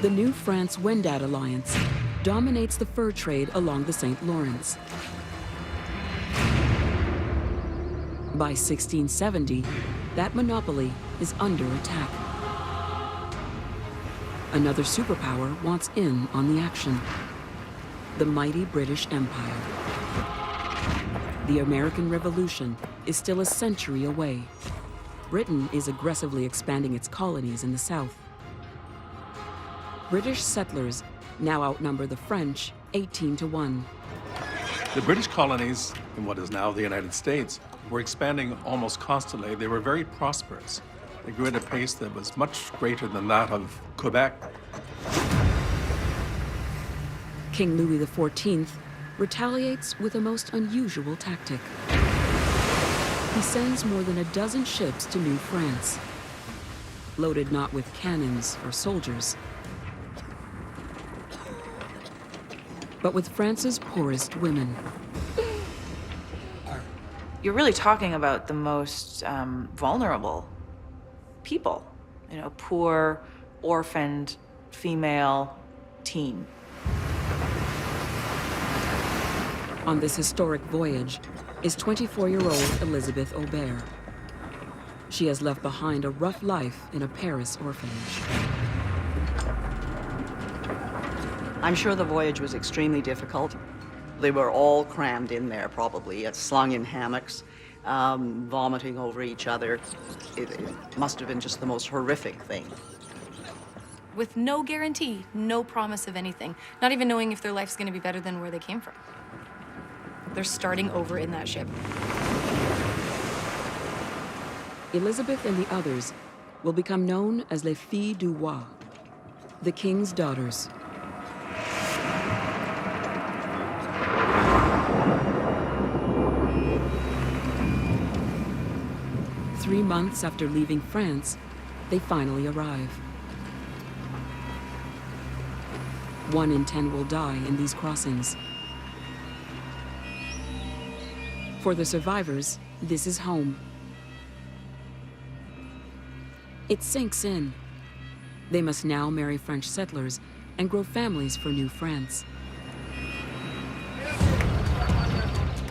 The New France-Wendat alliance dominates the fur trade along the St. Lawrence. By 1670, that monopoly is under attack. Another superpower wants in on the action: the mighty British Empire. The American Revolution is still a century away. Britain is aggressively expanding its colonies in the south. British settlers now outnumber the French 18-1. The British colonies in what is now the United States were expanding almost constantly. They were very prosperous. They grew at a pace that was much greater than that of Quebec. King Louis XIV retaliates with a most unusual tactic. He sends more than a dozen ships to New France, loaded not with cannons or soldiers, but with France's poorest women. You're really talking about the most vulnerable people. You know, poor, orphaned, female, teen. On this historic voyage is 24-year-old Elizabeth Aubert. She has left behind a rough life in a Paris orphanage. I'm sure the voyage was extremely difficult. They were all crammed in there, probably, slung in hammocks, vomiting over each other. It must have been just the most horrific thing. With no guarantee, no promise of anything, not even knowing if their life's going to be better than where they came from. They're starting over in that ship. Elizabeth and the others will become known as les filles du roi, the king's daughters. Three months after leaving France, they finally arrive. 1 in 10 will die in these crossings. For the survivors, this is home. It sinks in. They must now marry French settlers and grow families for New France.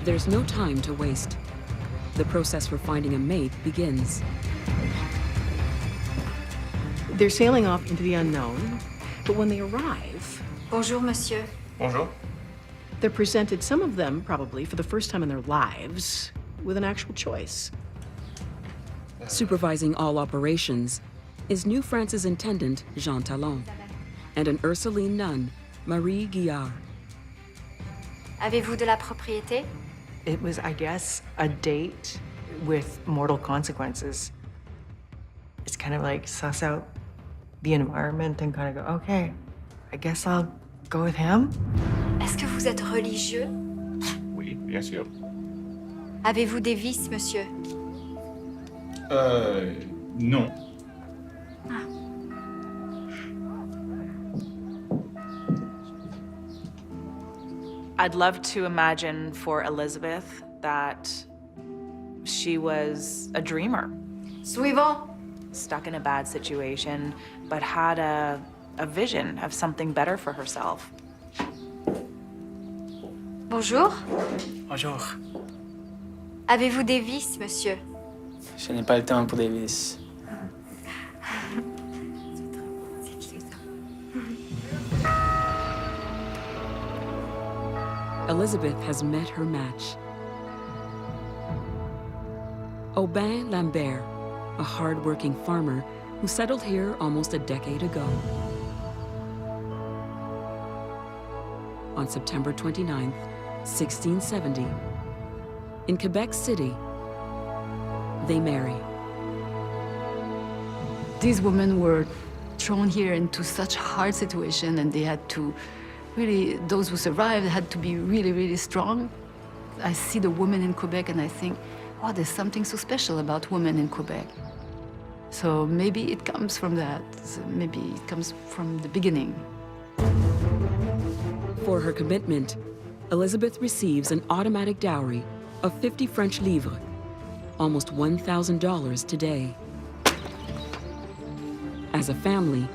There's no time to waste. The process for finding a mate begins. They're sailing off into the unknown, but when they arrive... Bonjour, monsieur. Bonjour. They're presented, some of them probably for the first time in their lives, with an actual choice. Supervising all operations is New France's intendant, Jean Talon, and an Ursuline nun, Marie Guillard. Avez-vous de la propriété? It was, I guess, a date with mortal consequences. It's kind of like suss out the environment and kind of go, okay, I guess I'll go with him. Est-ce que vous êtes religieux? Oui, bien sûr. Avez-vous des vices, monsieur? Non. I'd love to imagine for Elizabeth that she was a dreamer. Suivant. Stuck in a bad situation, but had a vision of something better for herself. Bonjour. Bonjour. Avez-vous des vices, monsieur? Je n'ai pas le temps pour des vices. Elizabeth has met her match. Aubin Lambert, a hard-working farmer who settled here almost a decade ago. On September 29th, 1670, in Quebec City, they marry. These women were thrown here into such hard situation, and they had to really, those who survived had to be really, really strong. I see the women in Quebec and I think, wow, there's something so special about women in Quebec. So maybe it comes from that. Maybe it comes from the beginning. For her commitment, Elizabeth receives an automatic dowry of 50 French livres, almost $1,000 today. As a family,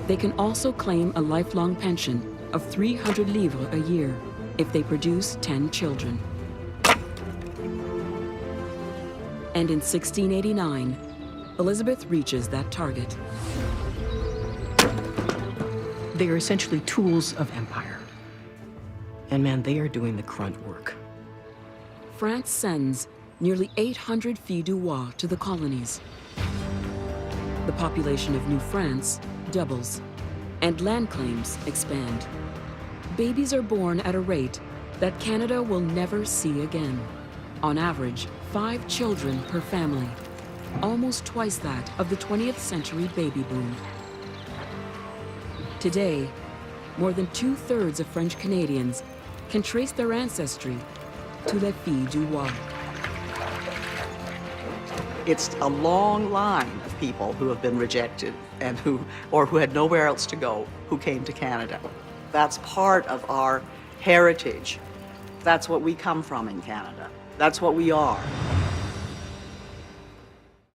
They can also claim a lifelong pension of 300 livres a year if they produce 10 children. And in 1689, Elizabeth reaches that target. They are essentially tools of empire. And man, they are doing the grunt work. France sends nearly 800 filles du roi to the colonies. The population of New France doubles, and land claims expand. Babies are born at a rate that Canada will never see again. On average, 5 children per family, almost twice that of the 20th century baby boom. Today, more than 2/3 of French Canadians can trace their ancestry to les filles du roi. It's a long line of people who have been rejected and who had nowhere else to go, who came to Canada. That's part of our heritage. That's what we come from in Canada. That's what we are.